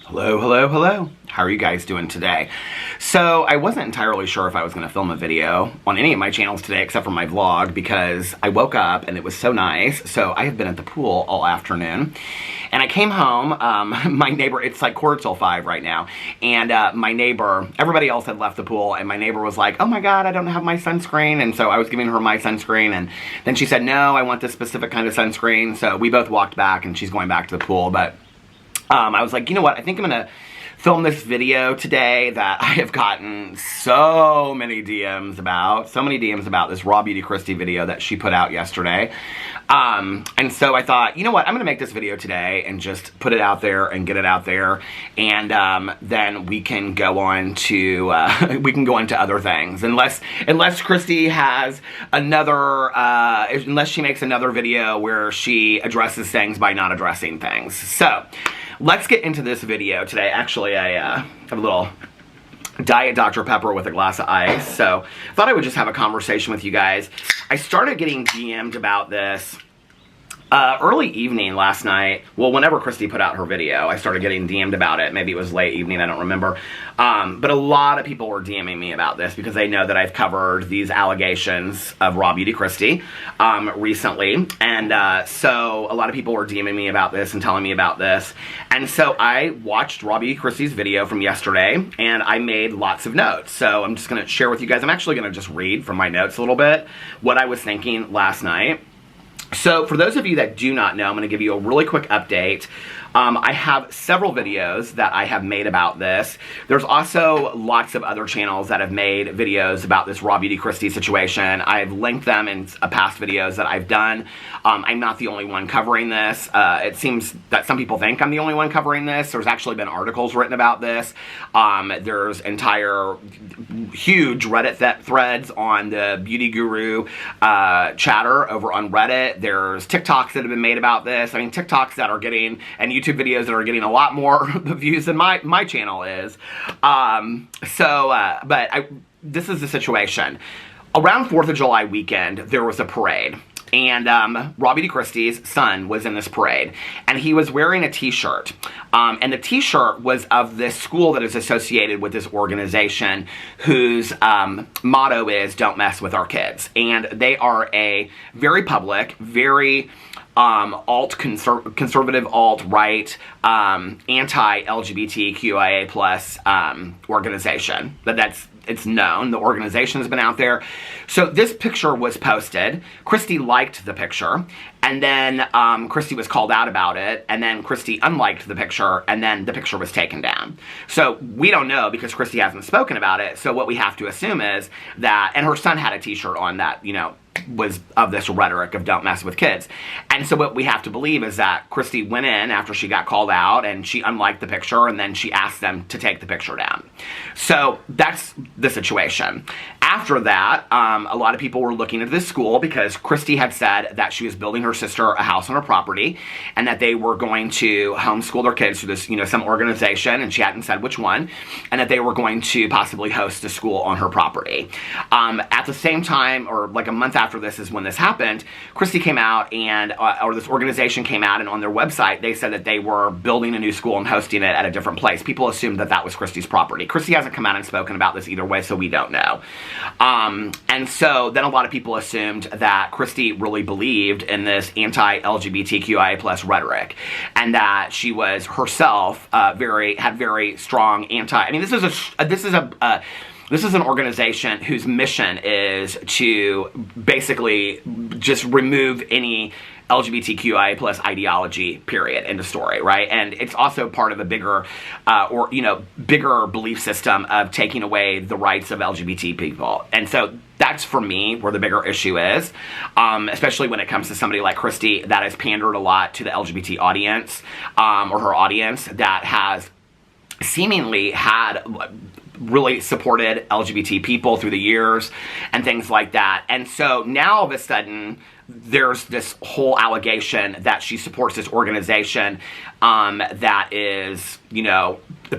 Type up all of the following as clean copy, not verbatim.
Hello, hello, hello. How are you guys doing today? So I wasn't entirely sure if I was going to film a video on any of my channels today except for my vlog because I woke up and it was so nice. So I have been at the pool all afternoon and I came home. My neighbor, it's like 4:05 right now, and my neighbor, everybody else had left the pool, and my neighbor was like, oh my god, I don't have my sunscreen. And so I was giving her my sunscreen, and then she said, no, I want this specific kind of sunscreen. So we both walked back and she's going back to the pool. But I was like, you know what, I think I'm going to film this video today that I have gotten so many DMs about this Raw Beauty Kristi video that she put out yesterday. And so I thought, you know what, I'm going to make this video today and just put it out there and get it out there. And then we can go on to, into other things. Unless Kristi has another, unless she makes another video where she addresses things by not addressing things. So let's get into this video today. Actually, I have a little Diet Dr. Pepper with a glass of ice, so I thought I would just have a conversation with you guys. I started getting DM'd about this early evening last night. Well, whenever Kristi put out her video, I started getting DM'd about it. Maybe it was late evening, I don't remember. But a lot of people were DMing me about this because they know that I've covered these allegations of Raw Beauty Kristi recently. And so a lot of people were DMing me about this and telling me about this. And so I watched Raw Beauty Kristi's video from yesterday and I made lots of notes. So I'm just going to share with you guys. I'm actually going to just read from my notes a little bit what I was thinking last night. So for those of you that do not know, I'm going to give you a really quick update. I have several videos that I have made about this. There's also lots of other channels that have made videos about this Raw Beauty Kristi situation. I've linked them in past videos that I've done. I'm not the only one covering this. It seems that some people think I'm the only one covering this. There's actually been articles written about this. There's entire huge Reddit threads on the Beauty Guru chatter over on Reddit. There's TikToks that have been made about this. I mean, TikToks that are getting, and YouTube videos that are getting a lot more views than my channel is. This is the situation. Around 4th of July weekend, there was a parade. And Raw Beauty Kristi's son was in this parade, and he was wearing a t-shirt, and the t-shirt was of this school that is associated with this organization whose motto is "Don't mess with our kids," and they are a very public, very conservative, alt-right, anti-LGBTQIA+ organization. It's known. The organization has been out there. So this picture was posted. Kristi liked the picture. And then Kristi was called out about it. And then Kristi unliked the picture. And then the picture was taken down. So we don't know because Kristi hasn't spoken about it. So what we have to assume is that, and her son had a t-shirt on that, you know, was of this rhetoric of don't mess with kids. And so what we have to believe is that Kristi went in after she got called out and she unliked the picture and then she asked them to take the picture down. So that's the situation. After that, a lot of people were looking at this school because Kristi had said that she was building her sister a house on her property and that they were going to homeschool their kids through this, you know, some organization, and she hadn't said which one, and that they were going to possibly host a school on her property. At the same time, or like a month after this is when this happened, Kristi came out and, or this organization came out, and on their website they said that they were building a new school and hosting it at a different place. People assumed that that was Kristi's property. Kristi hasn't come out and spoken about this either way, so we don't know. And so then a lot of people assumed that Kristi really believed in this anti-LGBTQIA+ rhetoric, and that she was herself had very strong I mean, this is an organization whose mission is to basically just remove any LGBTQIA+ ideology, period, in the story, right? And it's also part of a bigger, bigger belief system of taking away the rights of LGBT people. And so that's, for me, where the bigger issue is, especially when it comes to somebody like Kristi that has pandered a lot to the LGBT audience, or her audience, that has seemingly had really supported LGBT people through the years and things like that. And so now all of a sudden there's this whole allegation that she supports this organization that is, you know, the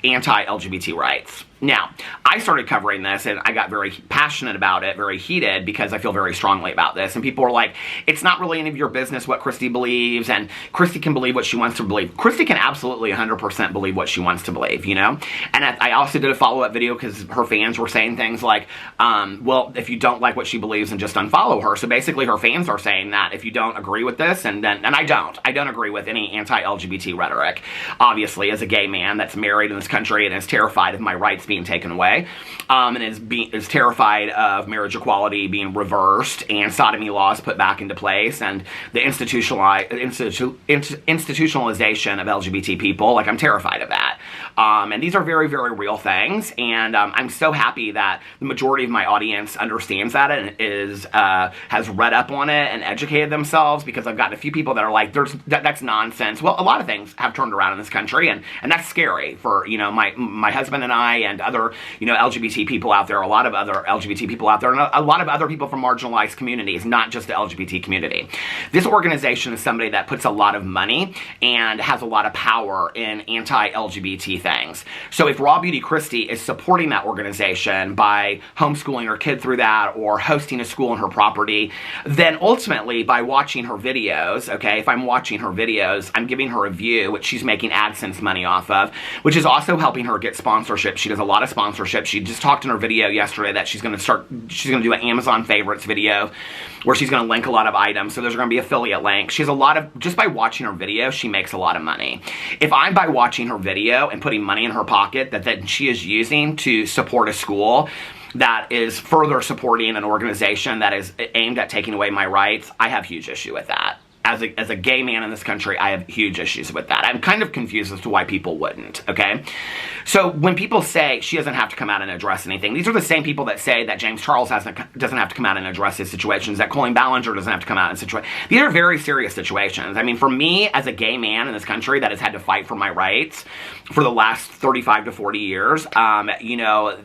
anti-LGBT rights. Now, I started covering this and I got very passionate about it, very heated, because I feel very strongly about this. And people are like, it's not really any of your business what Kristi believes, and Kristi can believe what she wants to believe. Kristi can absolutely 100% believe what she wants to believe, you know? And I also did a follow-up video because her fans were saying things like, well, if you don't like what she believes, then just unfollow her. So basically her fans are saying that if you don't agree with this, and I don't agree with any anti-LGBT rhetoric. Obviously, as a gay man that's married in this country and is terrified of my rights being taken away, and is terrified of marriage equality being reversed and sodomy laws put back into place and the institutionalization of LGBT people. Like, I'm terrified of that. And these are very, very real things, and I'm so happy that the majority of my audience understands that and has read up on it and educated themselves, because I've gotten a few people that are like, that's nonsense. Well, a lot of things have turned around in this country, and that's scary for, you know, my husband and I and other, you know, LGBT people out there, a lot of other LGBT people out there, and a lot of other people from marginalized communities, not just the LGBT community. This organization is somebody that puts a lot of money and has a lot of power in anti-LGBT things. So if Raw Beauty Kristi is supporting that organization by homeschooling her kid through that or hosting a school on her property, then ultimately by watching her videos, okay, if I'm watching her videos, I'm giving her a view, which she's making AdSense money off of, which is also helping her get sponsorship. She does a lot of sponsorship. She just talked in her video yesterday that she's going to do an Amazon favorites video where she's going to link a lot of items. So there's going to be affiliate links. She has a lot of, just by watching her video, she makes a lot of money. If I'm by watching her video and putting money in her pocket that she is using to support a school that is further supporting an organization that is aimed at taking away my rights, I have huge issue with that. As a gay man in this country, I have huge issues with that. I'm kind of confused as to why people wouldn't, okay? So when people say she doesn't have to come out and address anything, these are the same people that say that James Charles doesn't have to come out and address his situations, that Colleen Ballinger doesn't have to come out and situation. These are very serious situations. I mean, for me, as a gay man in this country that has had to fight for my rights for the last 35 to 40 years, you know,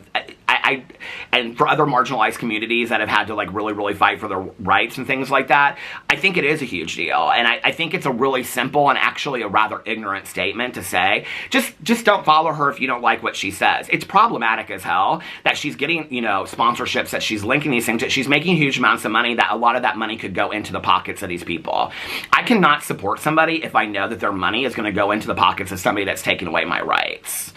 and for other marginalized communities that have had to, like, really fight for their rights and things like that, I think it is a huge deal. And I think it's a really simple and actually a rather ignorant statement to say, just don't follow her if you don't like what she says. It's problematic as hell that she's getting, you know, sponsorships, that she's linking these things, that she's making huge amounts of money, that a lot of that money could go into the pockets of these people. I cannot support somebody if I know that their money is going to go into the pockets of somebody that's taking away my rights.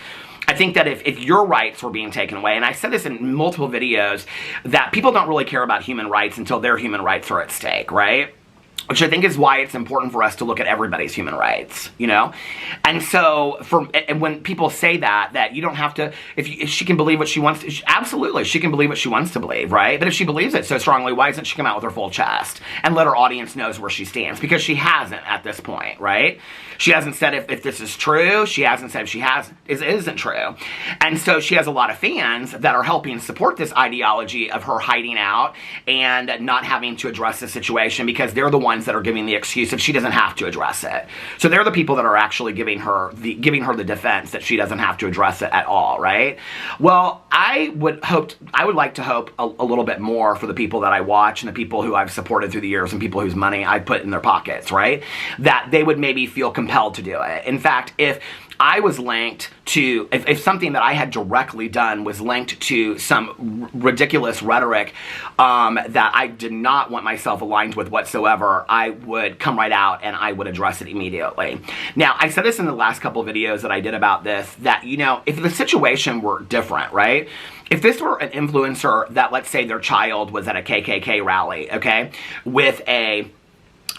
I think that if your rights were being taken away, and I said this in multiple videos, that people don't really care about human rights until their human rights are at stake, right? Which I think is why it's important for us to look at everybody's human rights, you know? And so, and when people say that you don't have to, if she can believe what she wants to, absolutely, she can believe what she wants to believe, right? But if she believes it so strongly, why doesn't she come out with her full chest and let her audience knows where she stands? Because she hasn't at this point, right? She hasn't said if this is true. She hasn't said if it isn't true. And so she has a lot of fans that are helping support this ideology of her hiding out and not having to address the situation, because they're the ones that are giving the excuse if she doesn't have to address it. So they're the people that are actually giving her the defense that she doesn't have to address it at all, right? Well, I would like to hope a little bit more for the people that I watch and the people who I've supported through the years and people whose money I put in their pockets, right? That they would maybe feel compelled to do it. In fact, if I was linked to, if something that I had directly done was linked to some ridiculous rhetoric that I did not want myself aligned with whatsoever, I would come right out and I would address it immediately. Now, I said this in the last couple of videos that I did about this, that, you know, if the situation were different, right? If this were an influencer that, let's say, their child was at a KKK rally, okay, with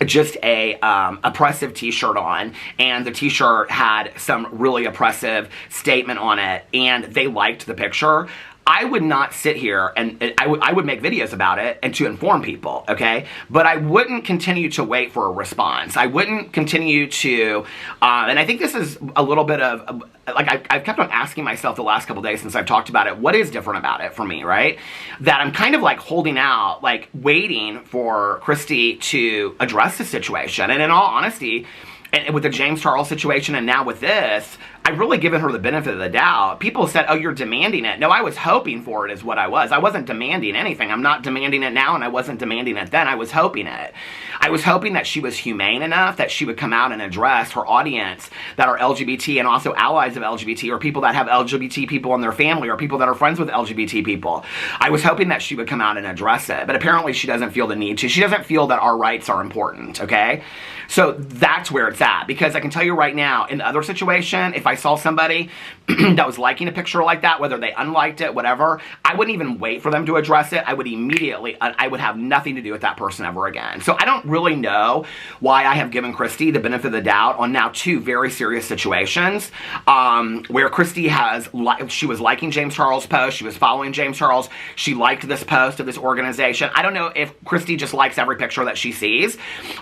just a oppressive t-shirt on, and the t-shirt had some really oppressive statement on it, and they liked the picture, I would not sit here and I would make videos about it and to inform people, okay? But I wouldn't continue to wait for a response. I wouldn't continue to, and I think this is a little bit of, like, I've kept on asking myself the last couple days since I've talked about it, what is different about it for me, right? That I'm kind of like holding out, like waiting for Kristi to address the situation. And in all honesty, and with the James Charles situation and now with this, I've really given her the benefit of the doubt. People said, oh, you're demanding it. No, I was hoping for it is what I was. I wasn't demanding anything. I'm not demanding it now, and I wasn't demanding it then. I was hoping it. I was hoping that she was humane enough that she would come out and address her audience that are LGBT and also allies of LGBT, or people that have LGBT people in their family, or people that are friends with LGBT people. I was hoping that she would come out and address it, but apparently she doesn't feel the need to. She doesn't feel that our rights are important, okay? So that's where it's at, because I can tell you right now, in the other situation, if I saw somebody that was liking a picture like that, whether they unliked it, whatever, I wouldn't even wait for them to address it. I would immediately, I would have nothing to do with that person ever again. So I don't really know why I have given Kristi the benefit of the doubt on now 2 very serious situations, where Kristi she was liking James Charles' post, she was following James Charles, she liked this post of this organization. I don't know if Kristi just likes every picture that she sees,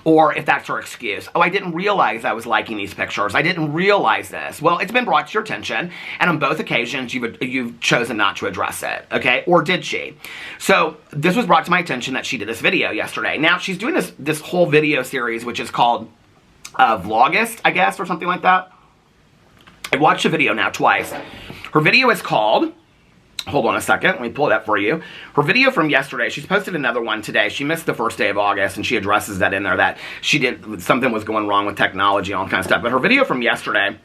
or if that's her excuse. Oh, I didn't realize I was liking these pictures. I didn't realize this. Well, it's been brought to your attention, and on both occasions, you've chosen not to address it, okay? Or did she? So this was brought to my attention that she did this video yesterday. Now, she's doing this whole video series, which is called Vlogist, I guess, or something like that. I watched the video now twice. Her video is called... Hold on a second, let me pull it up for you. Her video from yesterday, she's posted another one today. She missed the first day of August, and she addresses that in there, that something was going wrong with technology and all kind of stuff. But her video from yesterday,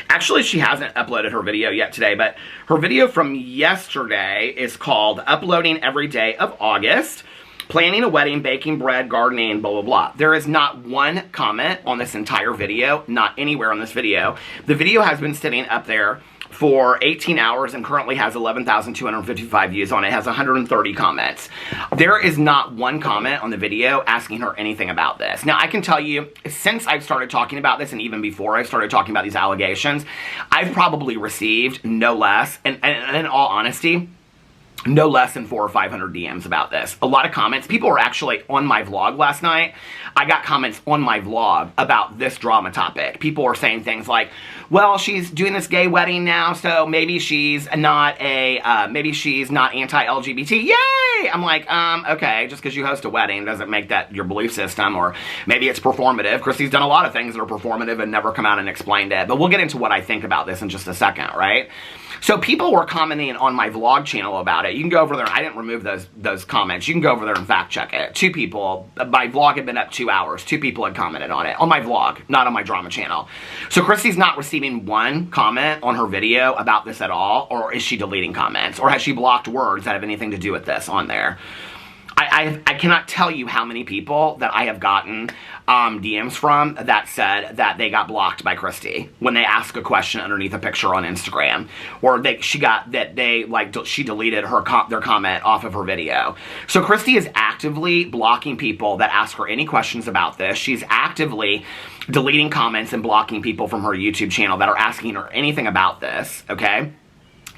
actually she hasn't uploaded her video yet today, but her video from yesterday is called Uploading Every Day of August, Planning a Wedding, Baking Bread, Gardening, blah, blah, blah. There is not one comment on this entire video, not anywhere on this video. The video has been sitting up there for 18 hours and currently has 11,255 views on it. It has 130 comments. There is not one comment on the video asking her anything about this. Now, I can tell you, since I've started talking about this, and even before I started talking about these allegations, I've probably received no less, and in all honesty, no less than 400 or 500 DMs about this. A lot of comments. People were actually on my vlog last night. I got comments on my vlog about this drama topic. People were saying things like, well, she's doing this gay wedding now, so maybe she's not anti-LGBT. Yay! I'm like, okay, just because you host a wedding doesn't make that your belief system, or maybe it's performative. Kristi's done a lot of things that are performative and never come out and explained it, but we'll get into what I think about this in just a second, right? So people were commenting on my vlog channel about it. You can go over there. I didn't remove those comments. You can go over there and fact check it. 2 people. My vlog had been up 2 hours. 2 people had commented on it. On my vlog, not on my drama channel. So Kristi's not receiving one comment on her video about this at all, or is she deleting comments? Or has she blocked words that have anything to do with this on there? I cannot tell you how many people that I have gotten DMs from that said that they got blocked by Kristi when they ask a question underneath a picture on Instagram, or she deleted their comment off of her video. So Kristi is actively blocking people that ask her any questions about this. She's actively deleting comments and blocking people from her YouTube channel that are asking her anything about this, okay?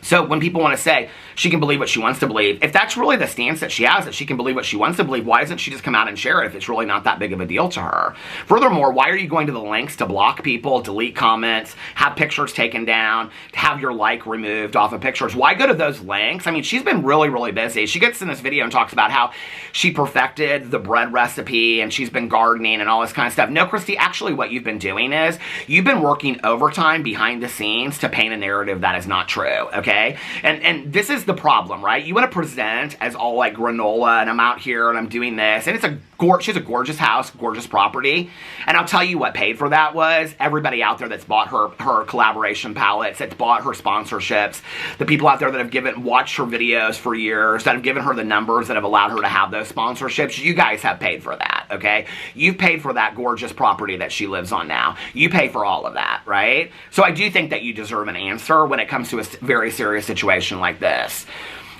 So when people want to say she can believe what she wants to believe, if that's really the stance that she has, that she can believe what she wants to believe, why doesn't she just come out and share it if it's really not that big of a deal to her? Furthermore, why are you going to the lengths to block people, delete comments, have pictures taken down, have your like removed off of pictures? Why go to those lengths? I mean, she's been really, really busy. She gets in this video and talks about how she perfected the bread recipe and she's been gardening and all this kind of stuff. No, Kristi, actually what you've been doing is you've been working overtime behind the scenes to paint a narrative that is not true, okay? And this is the problem, right? You want to present as all like granola and I'm out here and I'm doing this, and she has a gorgeous house, gorgeous property, and I'll tell you what paid for that was everybody out there that's bought her collaboration palettes, that's bought her sponsorships, the people out there that have watched her videos for years, that have given her the numbers that have allowed her to have those sponsorships. You guys have paid for that, okay? You've paid for that gorgeous property that she lives on now. You pay for all of that, right? So I do think that you deserve an answer when it comes to a very serious situation like this.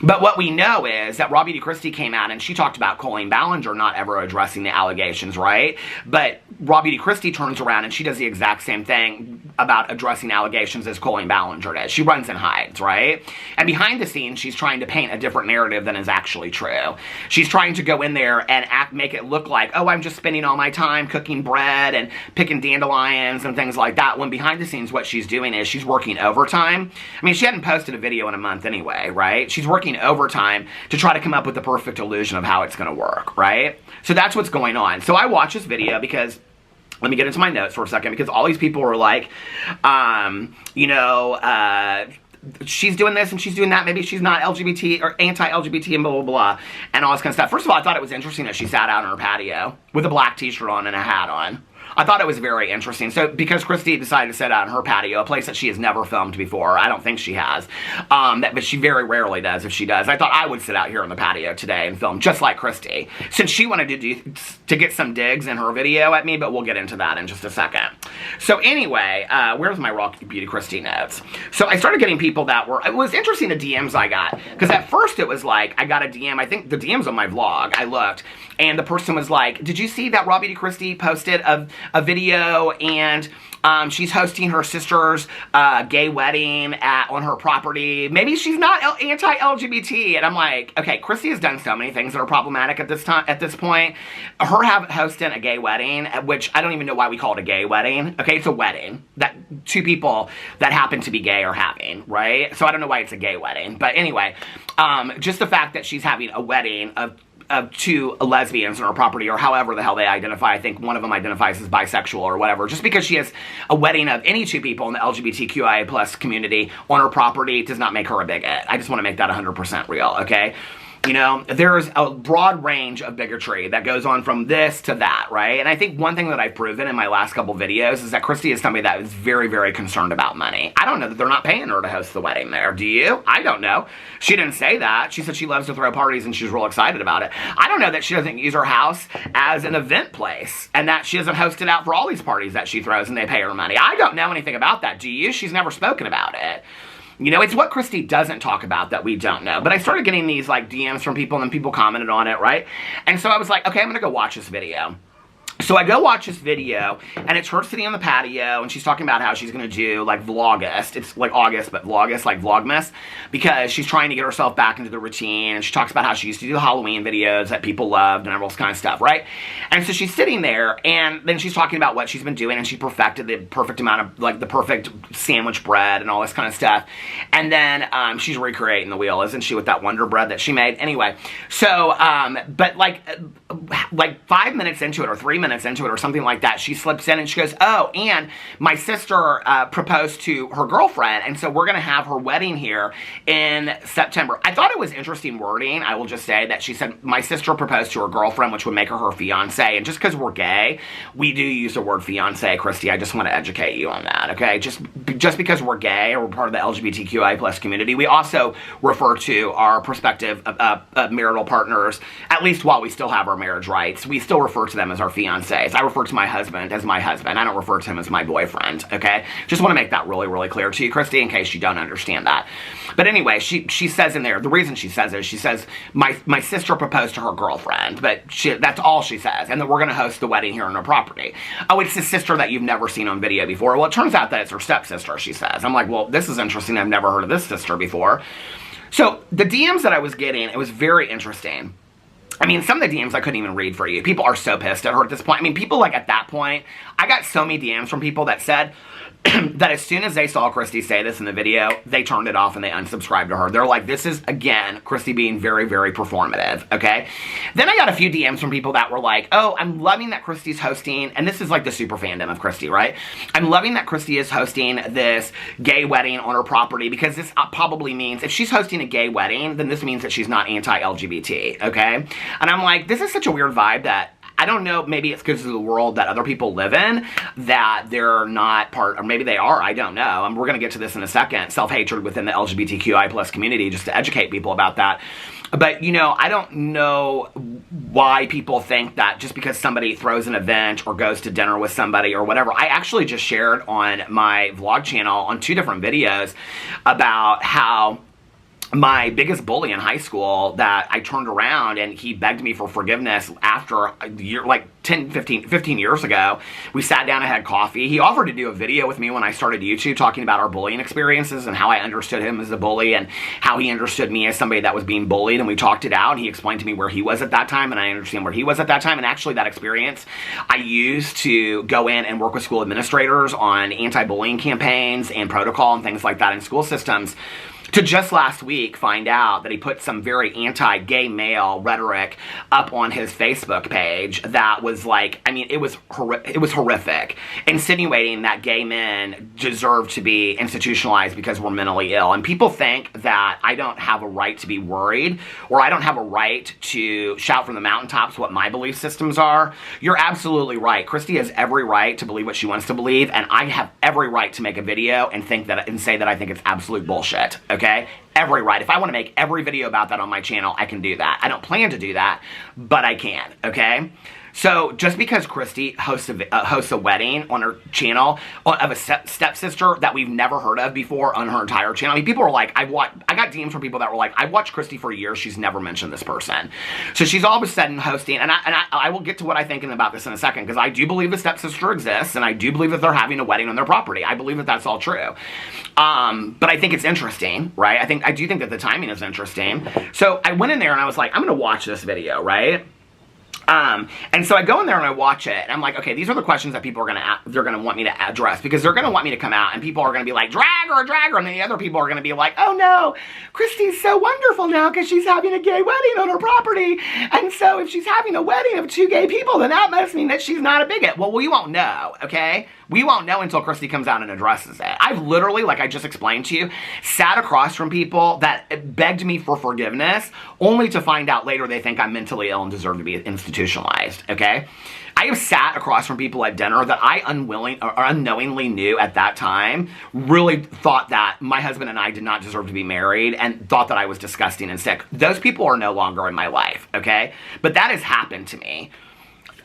But what we know is that Raw Beauty Kristi came out and she talked about Colleen Ballinger not ever addressing the allegations, right? But Raw Beauty Kristi turns around and she does the exact same thing about addressing allegations as Colleen Ballinger did. She runs and hides, right? And behind the scenes, she's trying to paint a different narrative than is actually true. She's trying to go in there and make it look like, oh, I'm just spending all my time cooking bread and picking dandelions and things like that, when behind the scenes what she's doing is she's working overtime. I mean, she hadn't posted a video in a month anyway, right? She's working overtime to try to come up with the perfect illusion of how it's going to work, right? So that's what's going on. So I watched this video because let me get into my notes for a second, because all these people were like, you know, she's doing this and she's doing that. Maybe she's not LGBT or anti-LGBT and blah, blah, blah, and all this kind of stuff. First of all, I thought it was interesting that she sat out on her patio with a black t-shirt on and a hat on. I thought it was very interesting. So, because Kristi decided to sit out on her patio, a place that she has never filmed before, I don't think she has, but she very rarely does if she does. I thought I would sit out here on the patio today and film just like Kristi, since she wanted to get some digs in her video at me, but we'll get into that in just a second. So anyway, where's my Raw Beauty Kristi notes? So I started getting people that were, it was interesting the DMs I got, because at first it was like, I got a DM, I think the DMs on my vlog, I looked, and the person was like, did you see that Raw Beauty Kristi posted a video, and she's hosting her sister's gay wedding on her property. Maybe she's not anti-LGBT. And I'm like, okay, Kristi has done so many things that are problematic at this point. Her hosting a gay wedding, which I don't even know why we call it a gay wedding. Okay, it's a wedding that two people that happen to be gay are having, right? So I don't know why it's a gay wedding. But anyway, just the fact that she's having a wedding of two lesbians on her property, or however the hell they identify. I think one of them identifies as bisexual or whatever. Just because she has a wedding of any two people in the LGBTQIA plus community on her property does not make her a bigot. I just want to make that 100% real, okay? You know, there's a broad range of bigotry that goes on from this to that, right? And I think one thing that I've proven in my last couple videos is that Kristi is somebody that is very, very concerned about money. I don't know that they're not paying her to host the wedding there. Do you? I don't know. She didn't say that. She said she loves to throw parties and she's real excited about it. I don't know that she doesn't use her house as an event place and that she doesn't host it out for all these parties that she throws and they pay her money. I don't know anything about that. Do you? She's never spoken about it. You know, it's what Kristi doesn't talk about that we don't know. But I started getting these, like, DMs from people, and then people commented on it, right? And so I was like, okay, I'm going to go watch this video. So I go watch this video, and it's her sitting on the patio, and she's talking about how she's going to do, like, Vlogust. It's like August, but Vlogust, like Vlogmas, because she's trying to get herself back into the routine, and she talks about how she used to do the Halloween videos that people loved, and all this kind of stuff, right? And so she's sitting there, and then she's talking about what she's been doing, and she perfected the perfect amount of, like, the perfect sandwich bread and all this kind of stuff. And then she's recreating the wheel, isn't she, with that Wonder Bread that she made? Anyway, so, but, like 5 minutes into it, or 3 minutes into it or something like that, she slips in and she goes, oh, and my sister proposed to her girlfriend, and so we're going to have her wedding here in September. I thought it was interesting wording. I will just say that she said, my sister proposed to her girlfriend, which would make her fiance, and just because we're gay, we do use the word fiance, Kristi. I just want to educate you on that, okay? Just because we're gay or we're part of the LGBTQI plus community, we also refer to our prospective marital partners, at least while we still have our marriage rights, we still refer to them as our fiancés. I refer to my husband as my husband. I don't refer to him as my boyfriend, okay? Just want to make that really, really clear to you, Kristi, in case you don't understand that. But anyway, she says in there, the reason she says it is she says, my sister proposed to her girlfriend, but that's all she says, and that we're going to host the wedding here on her property. Oh, it's the sister that you've never seen on video before. Well, it turns out that it's her stepsister, she says. I'm like, well, this is interesting. I've never heard of this sister before. So the DMs that I was getting, it was very interesting. I mean, some of the DMs I couldn't even read for you. People are so pissed at her at this point. I mean, people, like, at that point, I got so many DMs from people that said that as soon as they saw Kristi say this in the video, they turned it off and they unsubscribed to her. They're like, this is, again, Kristi being very, very performative, okay? Then I got a few DMs from people that were like, oh, I'm loving that Kristi's hosting, and this is like the super fandom of Kristi, right? I'm loving that Kristi is hosting this gay wedding on her property, because this probably means, if she's hosting a gay wedding, then this means that she's not anti-LGBT, okay? And I'm like, this is such a weird vibe that, I don't know, maybe it's because of the world that other people live in, that they're not part, or maybe they are, I don't know. And we're going to get to this in a second, self-hatred within the LGBTQI plus community, just to educate people about that. But, you know, I don't know why people think that just because somebody throws an event or goes to dinner with somebody or whatever. I actually just shared on my vlog channel on 2 different videos about how my biggest bully in high school, that I turned around and he begged me for forgiveness after a year, like 15 years ago. We sat down and had coffee. He offered to do a video with me when I started YouTube, talking about our bullying experiences and how I understood him as a bully and how he understood me as somebody that was being bullied, and we talked it out, and he explained to me where he was at that time, and I understand where he was at that time. And actually, that experience I used to go in and work with school administrators on anti-bullying campaigns and protocol and things like that in school systems, to just last week find out that he put some very anti-gay male rhetoric up on his Facebook page that was like, I mean, it was horrific, insinuating that gay men deserve to be institutionalized because we're mentally ill. And people think that I don't have a right to be worried, or I don't have a right to shout from the mountaintops what my belief systems are. You're absolutely right. Kristi has every right to believe what she wants to believe, and I have every right to make a video and say that I think it's absolute bullshit, okay? Every right. If I want to make every video about that on my channel, I can do that. I don't plan to do that, but I can, okay? So just because Kristi hosts a wedding on her channel of a stepsister that we've never heard of before on her entire channel. I mean, people are like, I got DMs from people that were like, I've watched Kristi for years. She's never mentioned this person. So she's all of a sudden hosting, and I will get to what I think about this in a second, because I do believe the stepsister exists, and I do believe that they're having a wedding on their property. I believe that that's all true. But I think it's interesting, right? I do think that the timing is interesting. So I went in there and I was like, I'm going to watch this video, right? And so I go in there and I watch it, and I'm like, okay, these are the questions that people are they're gonna want me to address, because they're gonna want me to come out, and people are gonna be like, drag her, and then the other people are gonna be like, oh no, Kristi's so wonderful now because she's having a gay wedding on her property, and so if she's having a wedding of 2 gay people, then that must mean that she's not a bigot. Well, we won't know, okay? We won't know until Kristi comes out and addresses it. I've literally, like I just explained to you, sat across from people that begged me for forgiveness, only to find out later they think I'm mentally ill and deserve to be institutionalized, okay? I have sat across from people at dinner that I unknowingly knew at that time really thought that my husband and I did not deserve to be married, and thought that I was disgusting and sick. Those people are no longer in my life, okay? But that has happened to me.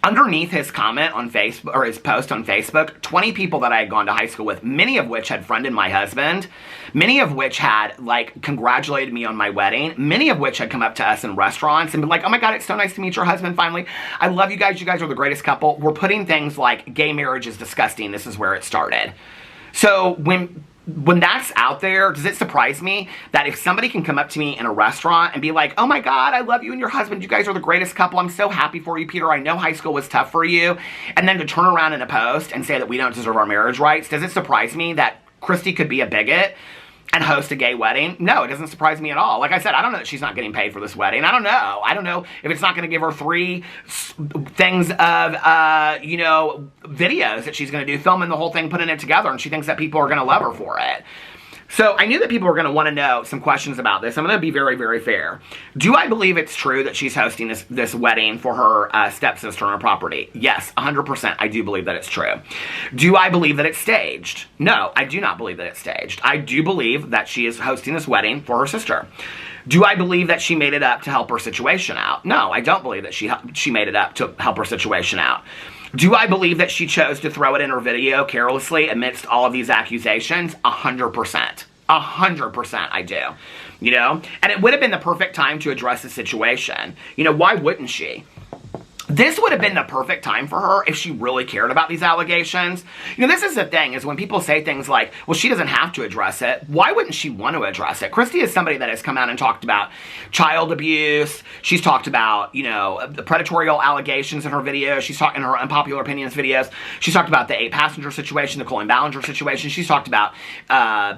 Underneath his comment on Facebook, or his post on Facebook, 20 people that I had gone to high school with, many of which had friended my husband, many of which had, like, congratulated me on my wedding, many of which had come up to us in restaurants and been like, oh my God, it's so nice to meet your husband finally. I love you guys are the greatest couple. We're putting things like, gay marriage is disgusting, this is where it started. So when that's out there, does it surprise me that if somebody can come up to me in a restaurant and be like, oh my God, I love you and your husband, you guys are the greatest couple, I'm so happy for you, Peter, I know high school was tough for you, and then to turn around in a post and say that we don't deserve our marriage rights, does it surprise me that Kristi could be a bigot and host a gay wedding? No, it doesn't surprise me at all. Like I said, I don't know that she's not getting paid for this wedding. I don't know. I don't know if it's not going to give her 3 things of, videos that she's going to do, filming the whole thing, putting it together, and she thinks that people are going to love her for it. So I knew that people were going to want to know some questions about this. I'm going to be very, very fair. Do I believe it's true that she's hosting this wedding for her stepsister on her property? Yes, 100%. I do believe that it's true. Do I believe that it's staged? No, I do not believe that it's staged. I do believe that she is hosting this wedding for her sister. Do I believe that she made it up to help her situation out? No, I don't believe that she made it up to help her situation out. Do I believe that she chose to throw it in her video carelessly amidst all of these accusations? 100%. 100% I do. You know? And it would have been the perfect time to address the situation. You know, why wouldn't she? This would have been the perfect time for her if she really cared about these allegations. You know, this is the thing, is when people say things like, well, she doesn't have to address it. Why wouldn't she want to address it? Kristi is somebody that has come out and talked about child abuse. She's talked about, you know, the predatory allegations in her videos. She's talked in her unpopular opinions videos. She's talked about the 8-passenger situation, the Colin Ballinger situation. She's talked about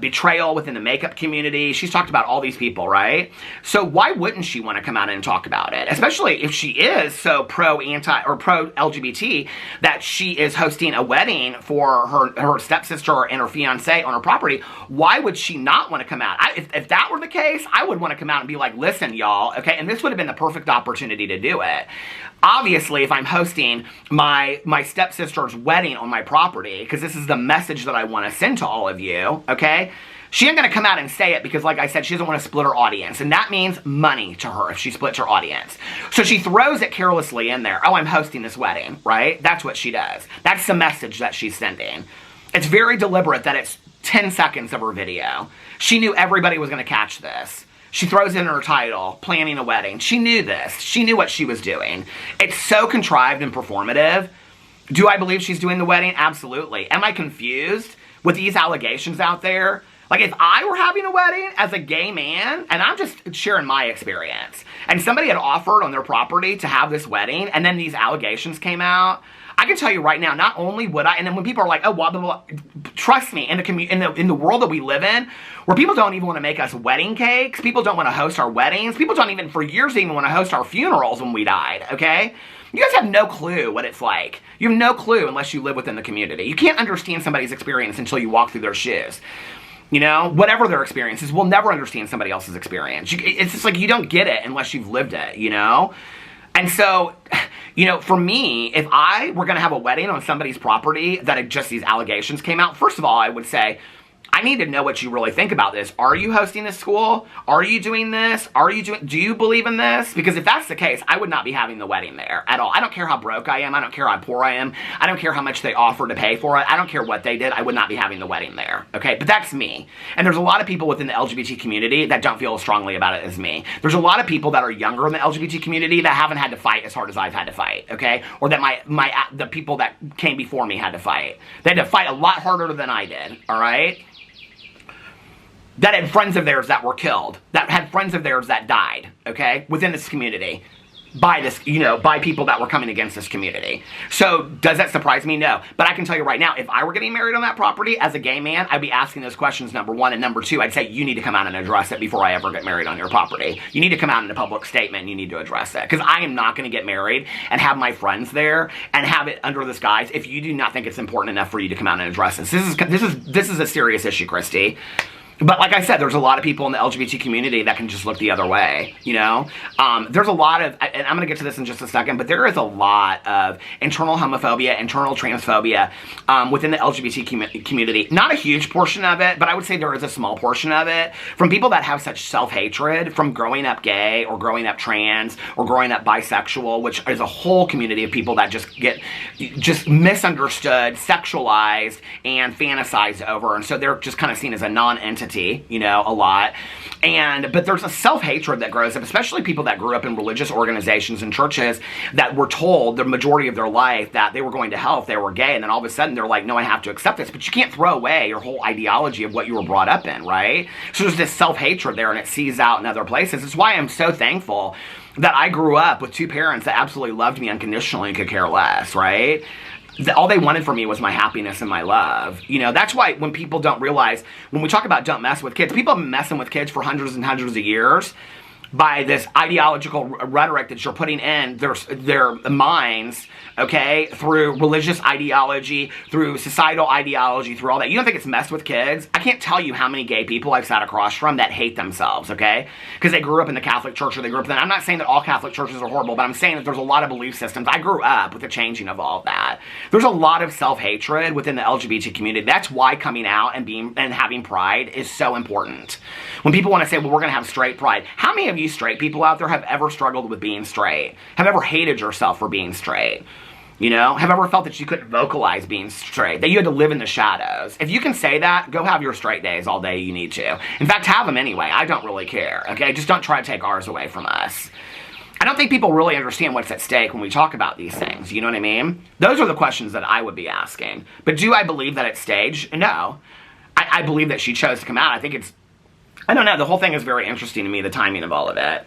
betrayal within the makeup community. She's talked about all these people, right? So why wouldn't she want to come out and talk about it? Especially if she is so pro-LGBT that she is hosting a wedding for her stepsister and her fiance on her property. Why would she not want to come out? If that were the case, I would want to come out and be like, listen, y'all, okay? And this would have been the perfect opportunity to do it. Obviously, if I'm hosting my stepsister's wedding on my property, because this is the message that I want to send to all of you, okay? She ain't going to come out and say it because, like I said, she doesn't want to split her audience. And that means money to her if she splits her audience. So she throws it carelessly in there. Oh, I'm hosting this wedding, right? That's what she does. That's the message that she's sending. It's very deliberate that it's 10 seconds of her video. She knew everybody was going to catch this. She throws in her title, planning a wedding. She knew this. She knew what she was doing. It's so contrived and performative. Do I believe she's doing the wedding? Absolutely. Am I confused with these allegations out there? Like, if I were having a wedding as a gay man, and I'm just sharing my experience, and somebody had offered on their property to have this wedding, and then these allegations came out, I can tell you right now, not only would I, and then when people are like, oh, blah, blah, blah, trust me, in the world that we live in, where people don't even want to make us wedding cakes, people don't want to host our weddings, people don't even, for years, even want to host our funerals when we died, okay? You guys have no clue what it's like. You have no clue unless you live within the community. You can't understand somebody's experience until you walk through their shoes. You know, whatever their experience is, we'll never understand somebody else's experience. It's just like you don't get it unless you've lived it, you know? And so, you know, for me, if I were going to have a wedding on somebody's property that just these allegations came out, first of all, I would say, I need to know what you really think about this. Are you hosting this school? Are you doing this? Do you believe in this? Because if that's the case, I would not be having the wedding there at all. I don't care how broke I am. I don't care how poor I am. I don't care how much they offer to pay for it. I don't care what they did. I would not be having the wedding there. Okay, but that's me. And there's a lot of people within the LGBT community that don't feel as strongly about it as me. There's a lot of people that are younger in the LGBT community that haven't had to fight as hard as I've had to fight, okay? Or that the people that came before me had to fight. They had to fight a lot harder than I did, all right? That had friends of theirs that were killed, that had friends of theirs that died, okay, within this community, by this, you know, by people that were coming against this community. So, does that surprise me? No. But I can tell you right now, if I were getting married on that property as a gay man, I'd be asking those questions, number one, and number two, I'd say, you need to come out and address it before I ever get married on your property. You need to come out in a public statement, and you need to address it. Because I am not going to get married and have my friends there and have it under this guise if you do not think it's important enough for you to come out and address this. This is a serious issue, Kristi. But like I said, there's a lot of people in the LGBT community that can just look the other way, you know? There's a lot of, and I'm going to get to this in just a second, but there is a lot of internal homophobia, internal transphobia within the LGBT community. Not a huge portion of it, but I would say there is a small portion of it from people that have such self-hatred from growing up gay or growing up trans or growing up bisexual, which is a whole community of people that just get misunderstood, sexualized, and fantasized over. And so they're just kind of seen as a non-entity, you know, a lot. But there's a self-hatred that grows up, especially people that grew up in religious organizations and churches that were told the majority of their life that they were going to hell if they were gay, and then all of a sudden they're like, no, I have to accept this. But you can't throw away your whole ideology of what you were brought up in, right? So there's this self-hatred there, and it sees out in other places. It's why I'm so thankful that I grew up with two parents that absolutely loved me unconditionally and could care less, right? All they wanted from me was my happiness and my love. You know, that's why when people don't realize, when we talk about don't mess with kids, people have been messing with kids for hundreds and hundreds of years by this ideological rhetoric that you're putting in their minds, okay, through religious ideology, through societal ideology, through all that. You don't think it's messed with kids? I can't tell you how many gay people I've sat across from that hate themselves, okay? Because they grew up in the Catholic Church or they grew up in... I'm not saying that all Catholic churches are horrible, but I'm saying that there's a lot of belief systems. I grew up with the changing of all of that. There's a lot of self-hatred within the LGBT community. That's why coming out and having pride is so important. When people want to say, well, we're going to have straight pride, how many of you straight people out there have ever struggled with being straight? Have ever hated yourself for being straight? You know, have ever felt that you couldn't vocalize being straight, that you had to live in the shadows? If you can say that, go have your straight days all day you need to. In fact, have them anyway. I don't really care, okay? Just don't try to take ours away from us. I don't think people really understand what's at stake when we talk about these things, you know what I mean? Those are the questions that I would be asking. But do I believe that it's staged? No. I believe that she chose to come out. I think it's... I don't know, the whole thing is very interesting to me, the timing of all of it.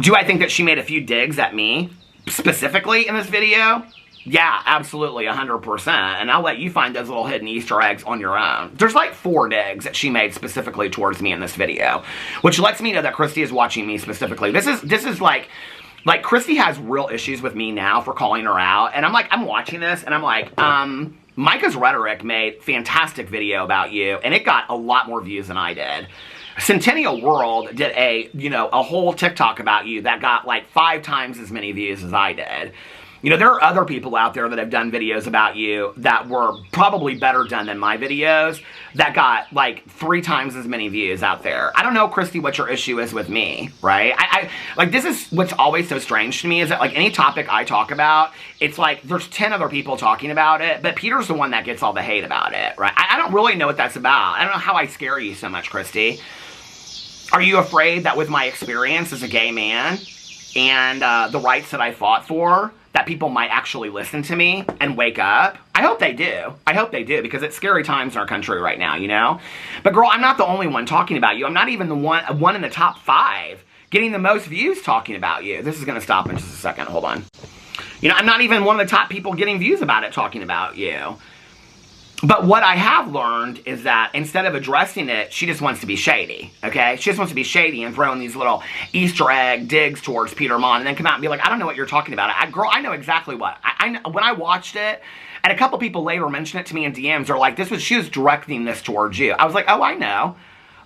Do I think that she made a few digs at me, specifically in this video? Yeah, absolutely, 100%. And I'll let you find those little hidden Easter eggs on your own. There's like 4 digs that she made specifically towards me in this video, which lets me know that Kristi is watching me specifically. This is like Kristi has real issues with me now for calling her out, and I'm watching this, and I'm like, Micah's Rhetoric made fantastic video about you, and it got a lot more views than I did. Centennial World did a whole TikTok about you that got like 5 times as many views as I did. You know, there are other people out there that have done videos about you that were probably better done than my videos that got like 3 times as many views out there. I don't know, Kristi, what your issue is with me, right? Like, this is what's always so strange to me is that like any topic I talk about, it's like there's 10 other people talking about it, but Peter's the one that gets all the hate about it, right? I don't really know what that's about. I don't know how I scare you so much, Kristi. Are you afraid that with my experience as a gay man and the rights that I fought for, that people might actually listen to me and wake up? I hope they do. I hope they do, because it's scary times in our country right now, you know? But girl, I'm not the only one talking about you. I'm not even the one in the top 5 getting the most views talking about you. This is going to stop in just a second. Hold on. You know, I'm not even one of the top people getting views about it talking about you. But what I have learned is that instead of addressing it, she just wants to be shady, okay? She just wants to be shady and throw in these little Easter egg digs towards Peter Monn and then come out and be like, I don't know what you're talking about. Girl, I know exactly what. When I watched it, and a couple people later mentioned it to me in DMs, they're like, she was directing this towards you. I was like, oh, I know.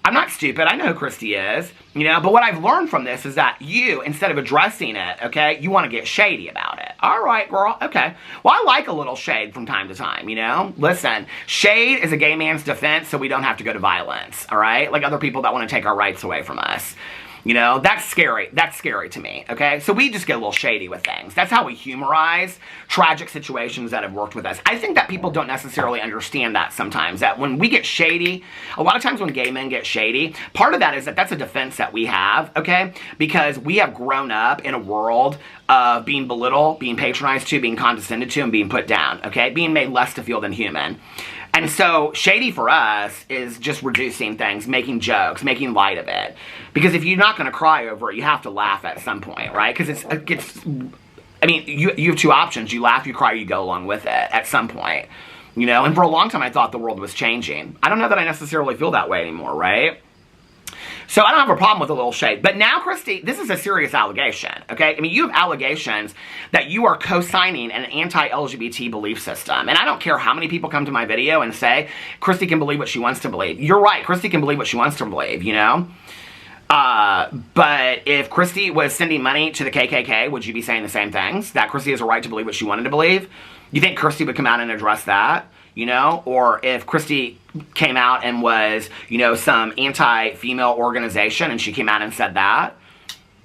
I'm not stupid. I know who Kristi is, you know? But what I've learned from this is that you, instead of addressing it, okay, you want to get shady about it. All right, girl, okay. Well, I like a little shade from time to time, you know? Listen, shade is a gay man's defense so we don't have to go to violence, all right? Like other people that want to take our rights away from us. You know, that's scary. That's scary to me, okay? So we just get a little shady with things. That's how we humorize tragic situations that have worked with us. I think that people don't necessarily understand that sometimes, that when we get shady, a lot of times when gay men get shady, part of that is that that's a defense that we have, okay? Because we have grown up in a world of being belittled, being patronized to, being condescended to, and being put down, okay? Being made less to feel than human. And so, shady for us is just reducing things, making jokes, making light of it. Because if you're not going to cry over it, you have to laugh at some point, right? Because I mean, you have two options. You laugh, you cry, you go along with it at some point. You know, and for a long time I thought the world was changing. I don't know that I necessarily feel that way anymore, right? So I don't have a problem with a little shade. But now, Kristi, this is a serious allegation, okay? I mean, you have allegations that you are co-signing an anti-LGBT belief system. And I don't care how many people come to my video and say, Kristi can believe what she wants to believe. You're right, Kristi can believe what she wants to believe, you know? But if Kristi was sending money to the KKK, would you be saying the same things? That Kristi has a right to believe what she wanted to believe? You think Kristi would come out and address that? You know, or if Kristi came out and was, you know, some anti-female organization and she came out and said that.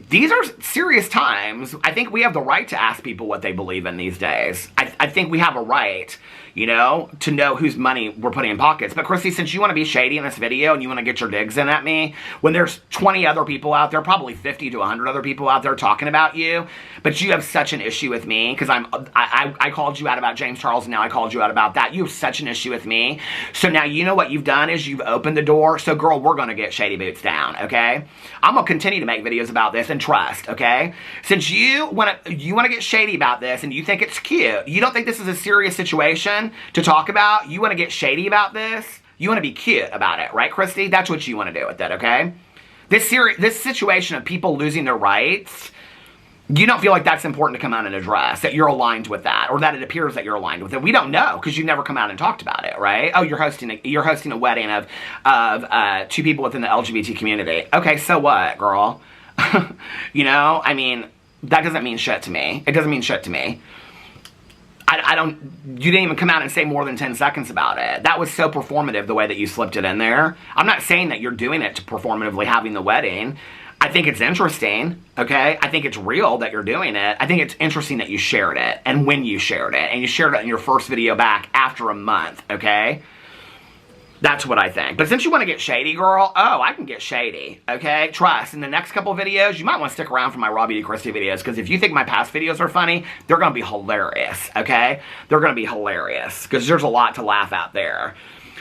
These are serious times. I think we have the right to ask people what they believe in these days. I think we have a right, you know, to know whose money we're putting in pockets. But Kristi, since you want to be shady in this video and you want to get your digs in at me, when there's 20 other people out there, probably 50 to 100 other people out there talking about you, but you have such an issue with me because I called you out about James Charles and now I called you out about that. You have such an issue with me. So now you know what you've done is you've opened the door. So girl, we're going to get shady boots down, okay? I'm going to continue to make videos about this and trust, okay? Since you want to get shady about this and you think it's cute, you don't think this is a serious situation to talk about, you want to get shady about this, you want to be cute about it, right, Kristi? That's what you want to do with it, okay? This situation of people losing their rights, you don't feel like that's important to come out and address, that you're aligned with that, or that it appears that you're aligned with it. We don't know, because you've never come out and talked about it, right? Oh, you're hosting a wedding of two people within the LGBT community. Okay, so what, girl? You know, I mean, that doesn't mean shit to me. It doesn't mean shit to me. You didn't even come out and say more than 10 seconds about it. That was so performative the way that you slipped it in there. I'm not saying that you're doing it to performatively having the wedding. I think it's interesting, okay? I think it's real that you're doing it. I think it's interesting that you shared it and when you shared it. And you shared it in your first video back after a month, okay? That's what I think. But since you want to get shady, girl, oh, I can get shady, okay? Trust, in the next couple videos, you might want to stick around for my Raw Beauty Kristi videos, because if you think my past videos are funny, they're going to be hilarious, okay? They're going to be hilarious, because there's a lot to laugh at there.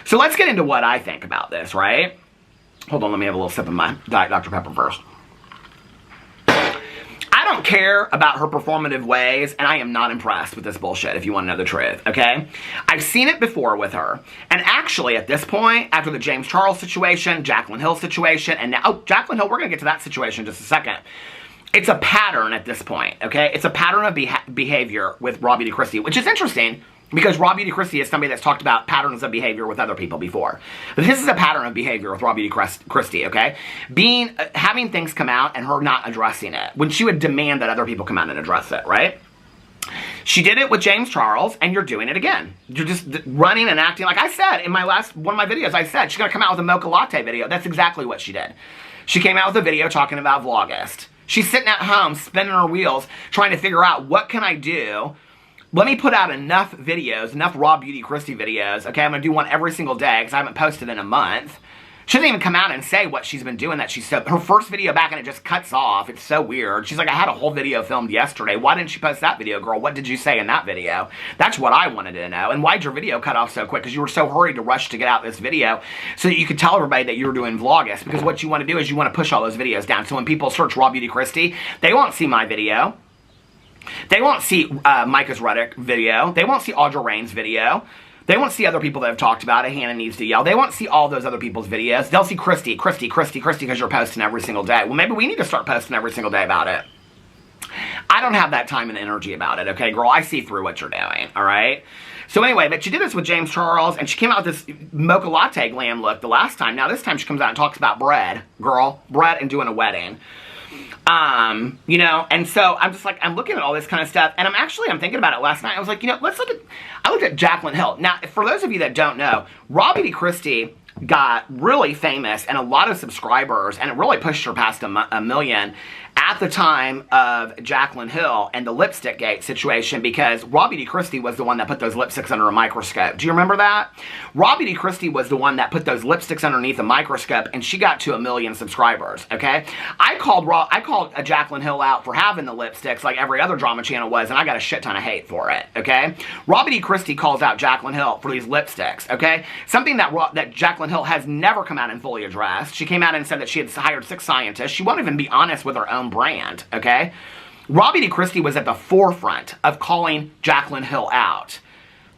So let's get into what I think about this, right? Hold on, let me have a little sip of my Diet Dr. Pepper first. I don't care about her performative ways, and I am not impressed with this bullshit, if you want to know the truth, okay? I've seen it before with her. And actually, at this point, after the James Charles situation, Jaclyn Hill situation, and now, oh, Jaclyn Hill, we're going to get to that situation in just a second. It's a pattern at this point, okay? It's a pattern of behavior with Raw Beauty Kristi, which is interesting, because Raw Beauty Kristi is somebody that's talked about patterns of behavior with other people before. But this is a pattern of behavior with Raw Beauty Kristi, okay? Having things come out and her not addressing it, when she would demand that other people come out and address it, right? She did it with James Charles, and you're doing it again. You're just running and acting like I said in one of my videos. I said she's gonna come out with a mocha latte video. That's exactly what she did. She came out with a video talking about Vlogust. She's sitting at home spinning her wheels, trying to figure out what can I do. Let me put out enough videos, enough Raw Beauty Kristi videos, okay? I'm going to do one every single day because I haven't posted in a month. She doesn't even come out and say what she's been doing, that she's so... Her first video back and it just cuts off. It's so weird. She's like, I had a whole video filmed yesterday. Why didn't you post that video, girl? What did you say in that video? That's what I wanted to know. And why'd your video cut off so quick? Because you were so hurried to rush to get out this video so that you could tell everybody that you were doing Vlogust. Because what you want to do is you want to push all those videos down. So when people search Raw Beauty Kristi, they won't see my video. They won't see Micah's Ruddick video. They won't see Audra Rain's video. They won't see other people that have talked about it. Hannah needs to yell. They won't see all those other people's videos. They'll see Kristi, because you're posting every single day. Well, maybe we need to start posting every single day about it. I don't have that time and energy about it, okay, girl? I see through what you're doing, all right? So anyway, but she did this with James Charles, and she came out with this mocha latte glam look the last time. Now this time she comes out and talks about bread, girl. Bread and doing a wedding. You know, and so I'm just like, I'm looking at all this kind of stuff, and I'm thinking about it last night. I was like, you know, I looked at Jaclyn Hill. Now, for those of you that don't know, Robbie Kristi got really famous and a lot of subscribers, and it really pushed her past a million at the time of Jaclyn Hill and the lipstick gate situation, because Robbie Kristi was the one that put those lipsticks under a microscope. Do you remember that? Robbie Kristi was the one that put those lipsticks underneath a microscope, and she got to 1 million subscribers, okay? I called Jaclyn Hill out for having the lipsticks like every other drama channel was, and I got a shit ton of hate for it, okay? Robbie Kristi calls out Jaclyn Hill for these lipsticks, okay? Something that Jaclyn Hill has never come out and fully addressed. She came out and said that she had hired 6 scientists. She won't even be honest with her own brand, okay? Robbie Kristi was at the forefront of calling Jaclyn Hill out.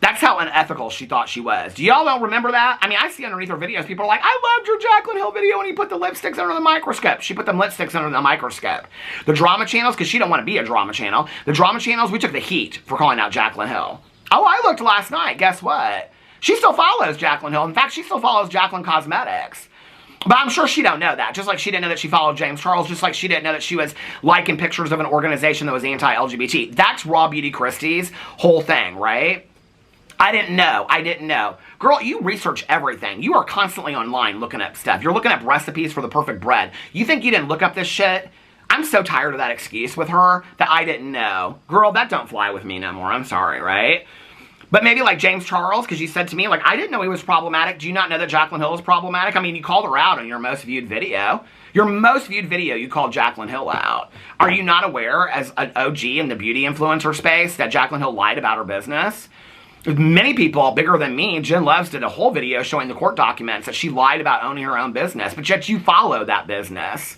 That's how unethical she thought she was. Do y'all don't remember that? I mean, I see underneath her videos, people are like, I loved your Jaclyn Hill video when you put the lipsticks under the microscope. She put them lipsticks under the microscope. The drama channels, because she don't want to be a drama channel, the drama channels, we took the heat for calling out Jaclyn Hill. Oh, I looked last night. Guess what? She still follows Jaclyn Hill. In fact, she still follows Jaclyn Cosmetics. But I'm sure she don't know that. Just like she didn't know that she followed James Charles. Just like she didn't know that she was liking pictures of an organization that was anti-LGBT. That's Raw Beauty Kristi's whole thing, right? I didn't know. Girl, you research everything. You are constantly online looking up stuff. You're looking up recipes for the perfect bread. You think you didn't look up this shit? I'm so tired of that excuse with her that I didn't know. Girl, that don't fly with me no more. I'm sorry, right? But maybe like James Charles, because you said to me, like, I didn't know he was problematic. Do you not know that Jaclyn Hill is problematic? I mean, you called her out on your most viewed video. Your most viewed video, you called Jaclyn Hill out. Are you not aware, as an OG in the beauty influencer space, that Jaclyn Hill lied about her business? Many people, bigger than me, Jen Loves did a whole video showing the court documents that she lied about owning her own business, but yet you follow that business.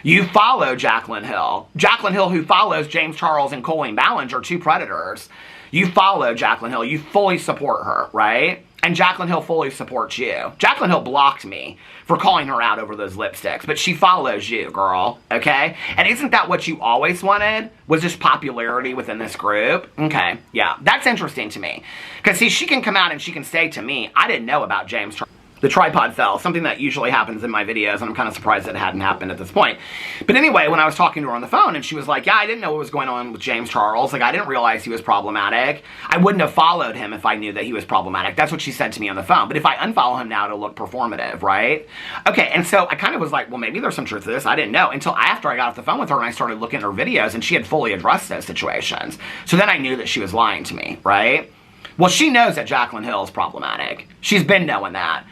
You follow Jaclyn Hill. Jaclyn Hill, who follows James Charles and Colleen Ballinger, 2 predators. You follow Jaclyn Hill. You fully support her, right? And Jaclyn Hill fully supports you. Jaclyn Hill blocked me for calling her out over those lipsticks, but she follows you, girl, okay? And isn't that what you always wanted? Was just popularity within this group? Okay, yeah, that's interesting to me. Because, see, she can come out and she can say to me, I didn't know about James Charles. The tripod fell, something that usually happens in my videos, and I'm kind of surprised that it hadn't happened at this point. But anyway, when I was talking to her on the phone, and she was like, yeah, I didn't know what was going on with James Charles. Like, I didn't realize he was problematic. I wouldn't have followed him if I knew that he was problematic. That's what she said to me on the phone. But if I unfollow him now, it'll look performative, right? Okay, and so I kind of was like, well, maybe there's some truth to this. I didn't know until after I got off the phone with her and I started looking at her videos, and she had fully addressed those situations. So then I knew that she was lying to me, right? Well, she knows that Jaclyn Hill is problematic. She's been knowing that.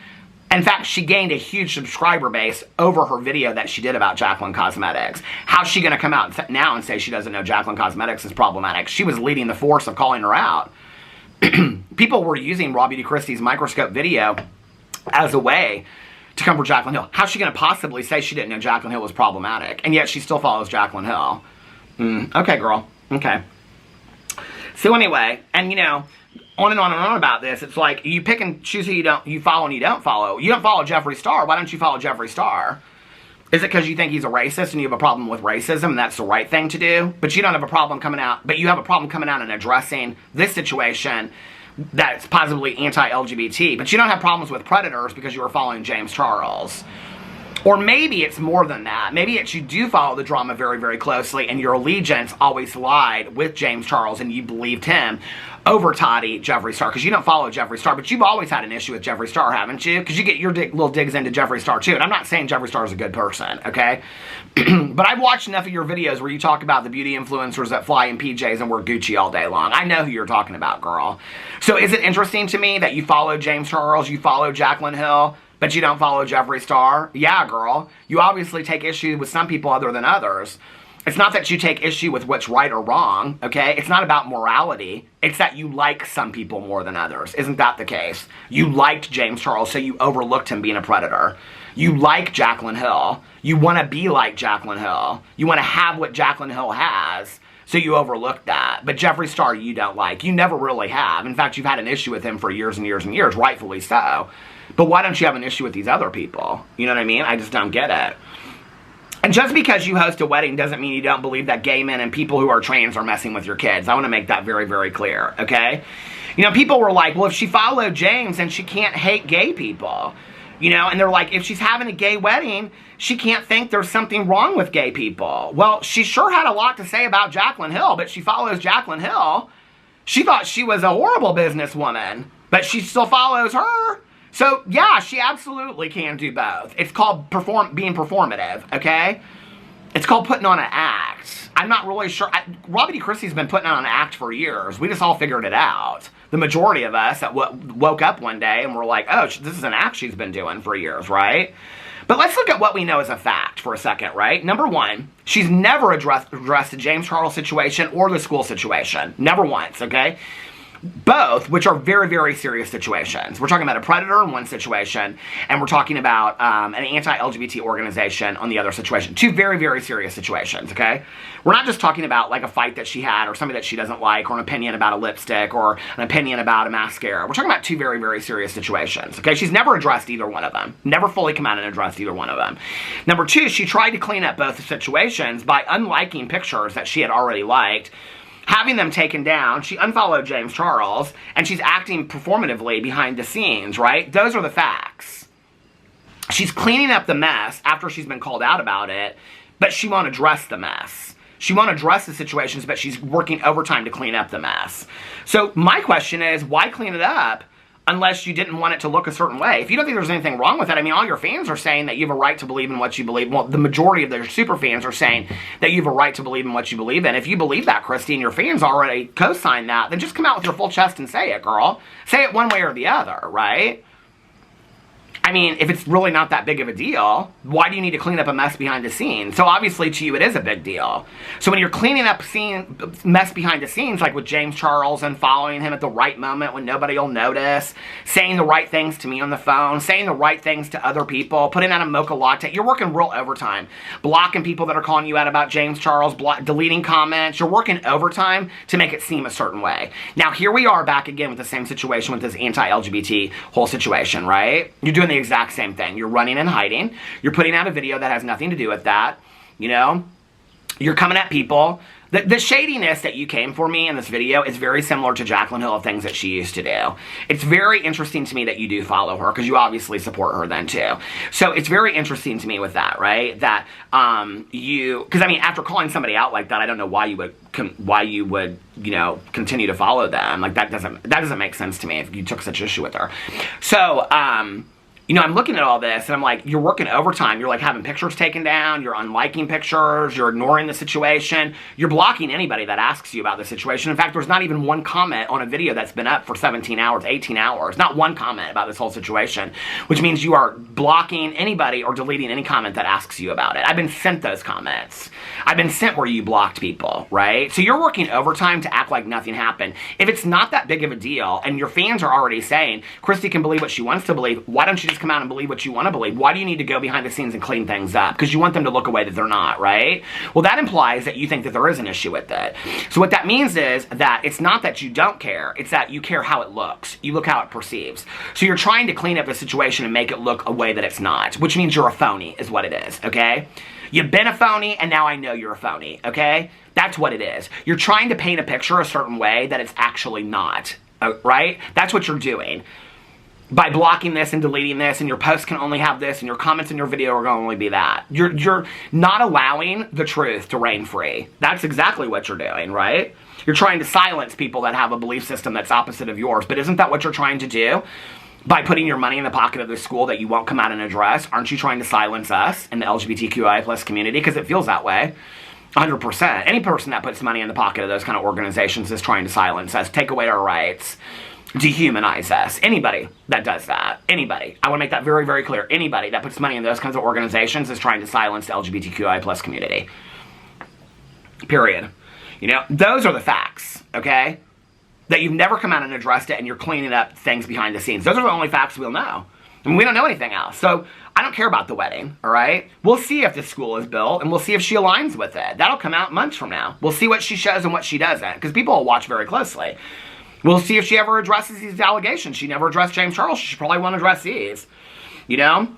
In fact, she gained a huge subscriber base over her video that she did about Jaclyn Cosmetics. How's she going to come out now and say she doesn't know Jaclyn Cosmetics is problematic? She was leading the force of calling her out. People were using Raw Beauty Kristi's microscope video as a way to come for Jaclyn Hill. How's she going to possibly say she didn't know Jaclyn Hill was problematic? And yet she still follows Jaclyn Hill. Okay, girl. Okay. So anyway, and you know, on and on and on about this. It's like you pick and choose who you follow and you don't follow. You don't follow Jeffree Star. Why don't you follow Jeffree Star? Is it because you think he's a racist and you have a problem with racism and that's the right thing to do? But you don't have a problem coming out, but you have a problem coming out and addressing this situation that's positively anti-LGBT. But you don't have problems with predators because you were following James Charles. Or maybe it's more than that. Maybe it's you do follow the drama very, very closely and your allegiance always lied with James Charles and you believed him over Toddy, Jeffree Star, because you don't follow Jeffree Star, but you've always had an issue with Jeffree Star, haven't you? Because you get your little digs into Jeffree Star too, and I'm not saying Jeffree Star is a good person, okay? But I've watched enough of your videos where you talk about the beauty influencers that fly in PJs and wear Gucci all day long. I know who you're talking about, girl. So is it interesting to me that you follow James Charles, you follow Jaclyn Hill, but you don't follow Jeffree Star? Yeah, girl. You obviously take issue with some people other than others. It's not that you take issue with what's right or wrong, okay? It's not about morality. It's that you like some people more than others. Isn't that the case? You liked James Charles, so you overlooked him being a predator. You like Jaclyn Hill. You want to be like Jaclyn Hill. You want to have what Jaclyn Hill has, So you overlooked that. But Jeffree Star, you don't like. You never really have. In fact, you've had an issue with him for years and years and years, rightfully so. But why don't you have an issue with these other people? You know what I mean? I just don't get it. And just because you host a wedding doesn't mean you don't believe that gay men and people who are trans are messing with your kids. I want to make that very, very clear, okay? You know, people were like, well, if she followed James, then she can't hate gay people. You know, and they're like, if she's having a gay wedding, she can't think there's something wrong with gay people. Well, she sure had a lot to say about Jaclyn Hill, but she follows Jaclyn Hill. She thought she was a horrible businesswoman, but she still follows her. So, yeah, she absolutely can do both. It's called being performative, okay? It's called putting on an act. I'm not really sure. Robbie D. Kristi's been putting on an act for years. We just all figured it out. The majority of us that woke up one day and were like, oh, this is an act she's been doing for years, right? But let's look at what we know as a fact for a second, right? Number one, she's never addressed the James Charles situation or the school situation. Never once, okay? Both, which are very, very serious situations. We're talking about a predator in one situation, and we're talking about an anti-LGBT organization on the other situation. Two very, very serious situations, okay? We're not just talking about like a fight that she had or something that she doesn't like or an opinion about a lipstick or an opinion about a mascara. We're talking about two very, very serious situations, okay? She's never addressed either one of them. Never fully come out and addressed either one of them. Number two, she tried to clean up both situations by unliking pictures that she had already liked, having them taken down. She unfollowed James Charles, and she's acting performatively behind the scenes, right? Those are the facts. She's cleaning up the mess after she's been called out about it, but she won't address the mess. She won't address the situations, but she's working overtime to clean up the mess. So my question is, why clean it up unless you didn't want it to look a certain way? If you don't think there's anything wrong with it, I mean, all your fans are saying that you have a right to believe in what you believe. Well, the majority of their super fans are saying that you have a right to believe in what you believe in. If you believe that, Kristi, and your fans already co-signed that, then just come out with your full chest and say it, girl. Say it one way or the other, right? I mean, if it's really not that big of a deal, why do you need to clean up a mess behind the scenes? So obviously to you it is a big deal. So when you're cleaning up mess behind the scenes, like with James Charles and following him at the right moment when nobody will notice, saying the right things to me on the phone, saying the right things to other people, putting out a mocha latte, you're working real overtime. Blocking people that are calling you out about James Charles, deleting comments, you're working overtime to make it seem a certain way. Now here we are back again with the same situation with this anti-LGBT whole situation, right? You're doing the exact same thing. You're running and hiding. You're putting out a video that has nothing to do with that. You know, you're coming at people. The shadiness that you came for me in this video is very similar to Jaclyn Hill of things that she used to do. It's very interesting to me that you do follow her, because you obviously support her then too. So it's very interesting to me with that, right? That because I mean, after calling somebody out like that, I don't know why you would you know, continue to follow them. Like that doesn't make sense to me if you took such issue with her. So you know, I'm looking at all this, and I'm like, you're working overtime. You're like having pictures taken down. You're unliking pictures. You're ignoring the situation. You're blocking anybody that asks you about the situation. In fact, there's not even one comment on a video that's been up for 17 hours, 18 hours. Not one comment about this whole situation, which means you are blocking anybody or deleting any comment that asks you about it. I've been sent those comments. I've been sent where you blocked people, right? So you're working overtime to act like nothing happened. If it's not that big of a deal, and your fans are already saying, Kristi can believe what she wants to believe, why don't you just come out and believe what you want to believe? Why do you need to go behind the scenes and clean things up? Because you want them to look a way that they're not, right? Well, that implies that you think that there is an issue with it. So what that means is that it's not that you don't care, it's that you care how it looks. You look how it perceives. So you're trying to clean up the situation and make it look a way that it's not, which means you're a phony is what it is, okay? You've been a phony, and now I know you're a phony, okay? That's what it is. You're trying to paint a picture a certain way that it's actually not, right? That's what you're doing. By blocking this and deleting this, and your posts can only have this, and your comments in your video are going to only be that. You're not allowing the truth to reign free. That's exactly what you're doing, right? You're trying to silence people that have a belief system that's opposite of yours, but isn't that what you're trying to do? By putting your money in the pocket of the school that you won't come out and address, aren't you trying to silence us in the LGBTQI plus community? Because it feels that way. 100%. Any person that puts money in the pocket of those kind of organizations is trying to silence us, take away our rights, dehumanize us. Anybody that does that, anybody, I want to make that very, very clear. Anybody that puts money in those kinds of organizations is trying to silence the LGBTQI plus community. Period. You know, those are the facts, okay? That you've never come out and addressed it, and you're cleaning up things behind the scenes. Those are the only facts we'll know. I mean, we don't know anything else. So I don't care about the wedding, all right? We'll see if the school is built, and we'll see if she aligns with it. That'll come out months from now. We'll see what she shows and what she doesn't, because people will watch very closely. We'll see if she ever addresses these allegations. She never addressed James Charles. She probably won't address these, you know?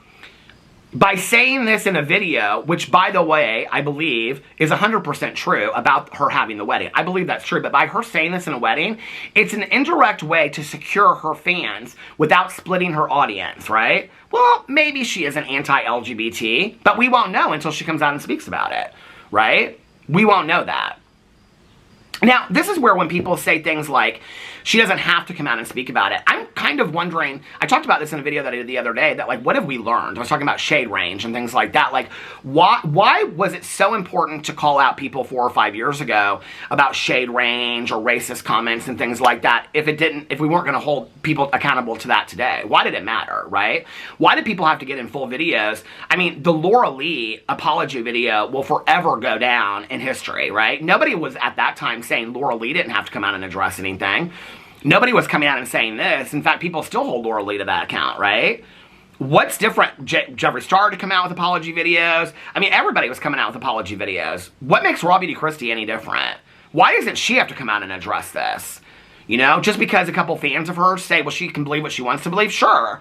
By saying this in a video, which, by the way, I believe is 100% true about her having the wedding. I believe that's true, but by her saying this in a wedding, it's an indirect way to secure her fans without splitting her audience, right? Well, maybe she isn't anti-LGBT, but we won't know until she comes out and speaks about it, right? We won't know that. Now, this is where when people say things like, she doesn't have to come out and speak about it, I'm kind of wondering, I talked about this in a video that I did the other day, that like, what have we learned? I was talking about shade range and things like that. Like, why was it so important to call out people 4 or 5 years ago about shade range or racist comments and things like that if we weren't going to hold people accountable to that today? Why did it matter, right? Why did people have to get in full videos? I mean, the Laura Lee apology video will forever go down in history, right? Nobody was at that time saying Laura Lee didn't have to come out and address anything. Nobody was coming out and saying this. In fact, people still hold Laura Lee to that account, right? What's different? Jeffree Star to come out with apology videos. I mean, everybody was coming out with apology videos. What makes Raw Beauty Kristi any different? Why doesn't she have to come out and address this? You know, just because a couple fans of hers say, well, she can believe what she wants to believe, sure.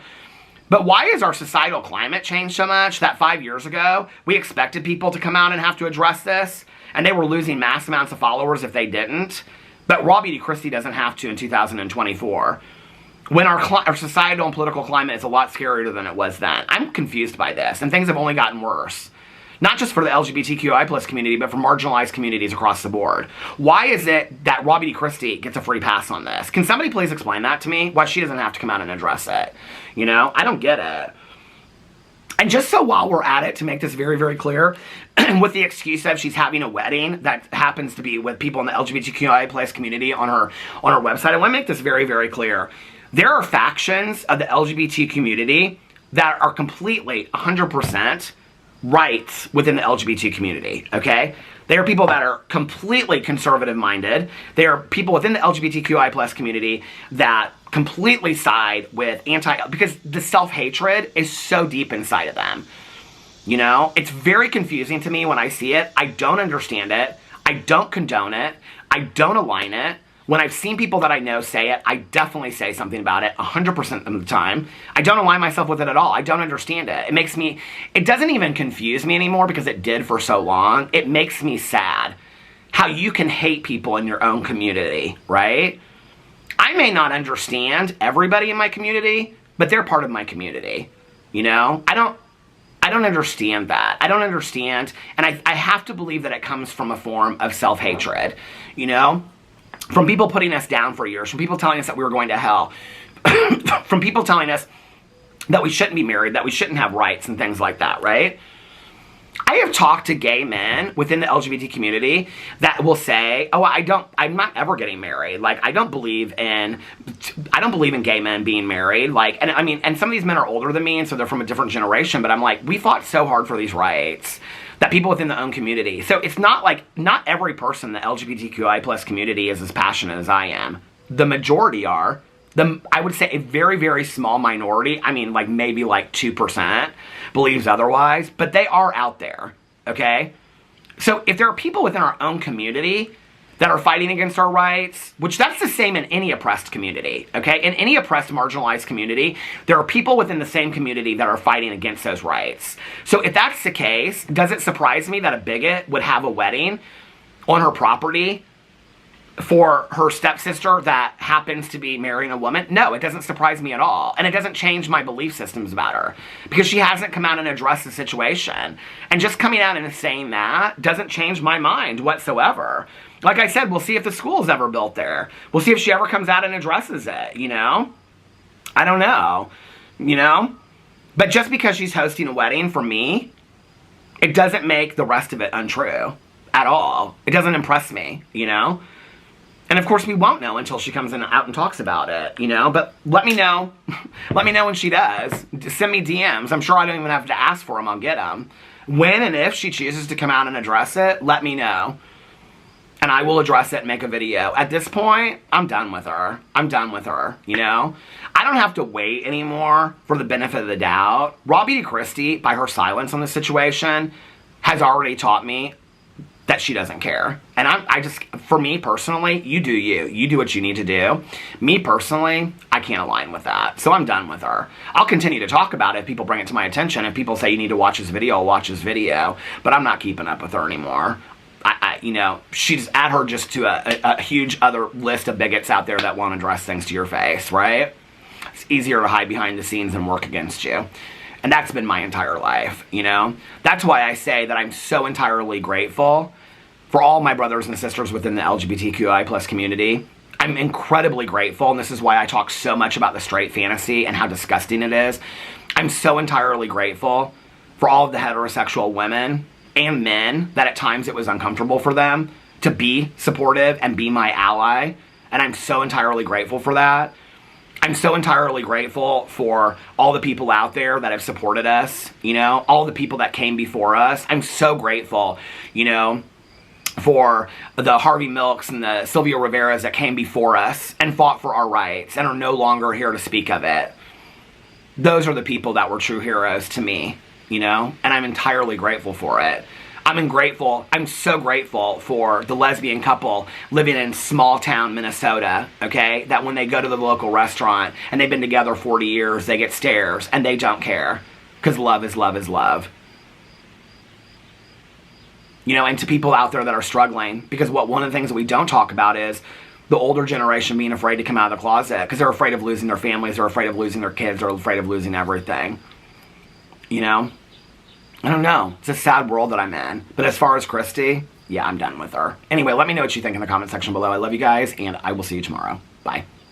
But why has our societal climate changed so much that 5 years ago, we expected people to come out and have to address this, and they were losing mass amounts of followers if they didn't? But Raw Beauty Kristi doesn't have to in 2024. When our societal and political climate is a lot scarier than it was then. I'm confused by this, and things have only gotten worse. Not just for the LGBTQI plus community, but for marginalized communities across the board. Why is it that Raw Beauty Kristi gets a free pass on this? Can somebody please explain that to me? Why she doesn't have to come out and address it? You know, I don't get it. And just so while we're at it, to make this very, very clear, with the excuse of she's having a wedding that happens to be with people in the LGBTQI plus community on her website, I want to make this very, very clear. There are factions of the LGBT community that are completely 100% rights within the LGBT community, okay? They are people that are completely conservative-minded. They are people within the LGBTQI plus community that completely side with because the self-hatred is so deep inside of them. You know, it's very confusing to me when I see it. I don't understand it. I don't condone it. I don't align it. When I've seen people that I know say it, I definitely say something about it 100% of the time. I don't align myself with it at all. I don't understand it. It doesn't even confuse me anymore because it did for so long. It makes me sad how you can hate people in your own community, right? I may not understand everybody in my community, but they're part of my community, you know? I don't understand that. I don't understand, and I have to believe that it comes from a form of self-hatred, you know? From people putting us down for years, from people telling us that we were going to hell, from people telling us that we shouldn't be married, that we shouldn't have rights and things like that, right? I have talked to gay men within the LGBT community that will say, oh, I'm not ever getting married. Like, I don't believe in gay men being married. Like, and I mean, and some of these men are older than me, and so they're from a different generation, but I'm like, we fought so hard for these rights that people within the own community. So it's not like, not every person in the LGBTQI plus community is as passionate as I am. The majority are. I would say a very, very small minority, I mean, like maybe like 2% believes otherwise, but they are out there, okay? So if there are people within our own community that are fighting against our rights, which that's the same in any oppressed community, okay? In any oppressed, marginalized community, there are people within the same community that are fighting against those rights. So if that's the case, does it surprise me that a bigot would have a wedding on her property for her stepsister that happens to be marrying a woman? No, it doesn't surprise me at all. And it doesn't change my belief systems about her because she hasn't come out and addressed the situation. And just coming out and saying that doesn't change my mind whatsoever. Like I said, we'll see if the school's ever built there. We'll see if she ever comes out and addresses it, you know? I don't know, you know? But just because she's hosting a wedding for me, it doesn't make the rest of it untrue at all. It doesn't impress me, you know? And of course we won't know until she comes out and talks about it, you know? But let me know. Let me know when she does. Send me DMs. I'm sure I don't even have to ask for them. I'll get them. When and if she chooses to come out and address it, let me know. And I will address it and make a video. At this point, I'm done with her. I'm done with her, you know? I don't have to wait anymore for the benefit of the doubt. Robbie Kristi, by her silence on this situation, has already taught me that she doesn't care. And I just, for me personally, you do you. You do what you need to do. Me personally, I can't align with that. So I'm done with her. I'll continue to talk about it if people bring it to my attention. If people say you need to watch this video, I'll watch this video. But I'm not keeping up with her anymore. You know, she's add her just to a huge other list of bigots out there that won't address things to your face, right? It's easier to hide behind the scenes than work against you. And that's been my entire life, you know? That's why I say that I'm so entirely grateful for all my brothers and sisters within the LGBTQI plus community. I'm incredibly grateful, and this is why I talk so much about the straight fantasy and how disgusting it is. I'm so entirely grateful for all of the heterosexual women and men that at times it was uncomfortable for them to be supportive and be my ally. And I'm so entirely grateful for that. I'm so entirely grateful for all the people out there that have supported us, you know, all the people that came before us. I'm so grateful, you know, for the Harvey Milks and the Sylvia Riveras that came before us and fought for our rights and are no longer here to speak of it. Those are the people that were true heroes to me. You know, and I'm entirely grateful for it. I'm so grateful for the lesbian couple living in small town Minnesota, okay, that when they go to the local restaurant and they've been together 40 years, they get stares and they don't care because love is love is love. You know, and to people out there that are struggling, because one of the things that we don't talk about is the older generation being afraid to come out of the closet because they're afraid of losing their families, they're afraid of losing their kids, they're afraid of losing everything. You know? I don't know. It's a sad world that I'm in. But as far as Kristi, yeah, I'm done with her. Anyway, let me know what you think in the comment section below. I love you guys, and I will see you tomorrow. Bye.